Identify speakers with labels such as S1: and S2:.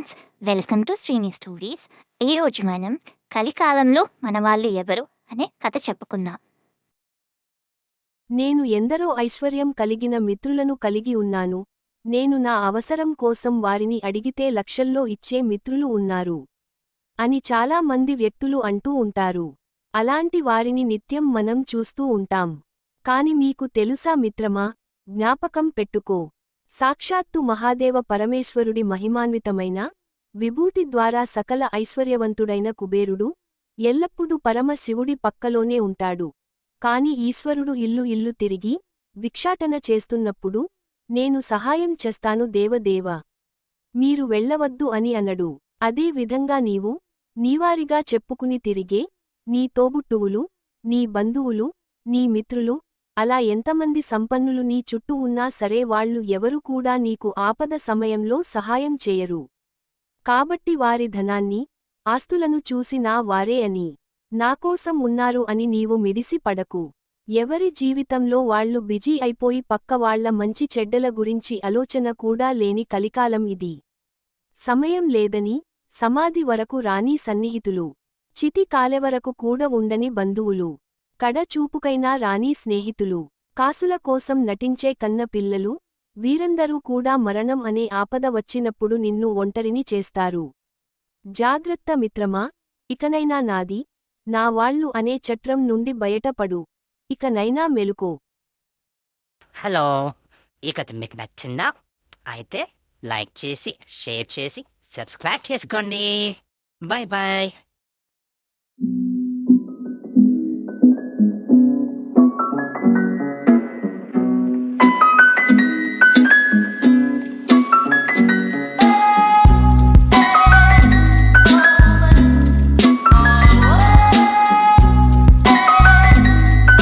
S1: Friends, welcome to Srini stories. ఈరోజు మనం కలికాలంలో మన వాళ్ళు ఎవరు అనే కథ చెప్పుకుందాం.
S2: నేను ఎందరో ఐశ్వర్యం కలిగిన మిత్రులను కలిగి ఉన్నాను. నేను నా అవసరం కోసం వారిని అడిగితే లక్షల్లో ఇచ్చే మిత్రులు ఉన్నారు అని చాలా మంది వ్యక్తులు అంటూ ఉంటారు. అలాంటి వారిని నిత్యం మనం చూస్తూ ఉంటాం. కాని మీకు తెలుసా మిత్రమా, జ్ఞాపకం పెట్టుకో, సాక్షాత్తు మహాదేవ పరమేశ్వరుడి మహిమాన్వితమైన విభూతి ద్వారా సకల ఐశ్వర్యవంతుడైన కుబేరుడు ఎల్లప్పుడూ పరమ శివుడి పక్కలోనే ఉంటాడు. కాని ఈశ్వరుడు ఇల్లు తిరిగి భిక్షాటన చేస్తున్నప్పుడు నేను సహాయం చేస్తాను దేవదేవా, మీరు వెళ్ళవద్దు అని అనడు. అదే విధంగా నీవు నీవారిగా చెప్పుకుని తిరిగే నీ తోబుట్టువులు, నీ బంధువులు, నీ మిత్రులు, అలా ఎంతమంది సంపన్నులు నీ చుట్టూ ఉన్నా సరే వాళ్ళు ఎవరు కూడా నీకు ఆపద సమయంలో సహాయం చేయరు. కాబట్టి వారి ధనాన్ని, ఆస్తులను చూసి నా వారే అని, నాకోసం ఉన్నారు అని నీవు మిడిసి పడకు. ఎవరి జీవితంలో వాళ్ళు బిజీ అయిపోయి పక్క వాళ్ల మంచి చెడ్డల గురించి ఆలోచన కూడా లేని కలికాలం ఇది. సమయం లేదని సమాధి వరకు రాని సన్నిహితులు, చితి కాలెవరకు కూడా ఉండని బంధువులు, కడ చూపుకైనా రాని స్నేహితులు, కాసుల కోసం నటించే కన్న పిల్లలు, వీరందరూ కూడా మరణం అనే ఆపద వచ్చినప్పుడు నిన్ను ఒంటరిని చేస్తారు. జాగ్రత్త మిత్రమా, ఇకనైనా నాది, నా వాళ్ళు అనే చట్రం నుండి బయటపడు. ఇకనైనా మెలుకో.
S3: హలో, ఈ కథ మీకు నచ్చిందా? అయితే లైక్ చేసి, షేర్ చేసి, సబ్స్క్రైబ్ చేసుకోండి. Bye bye.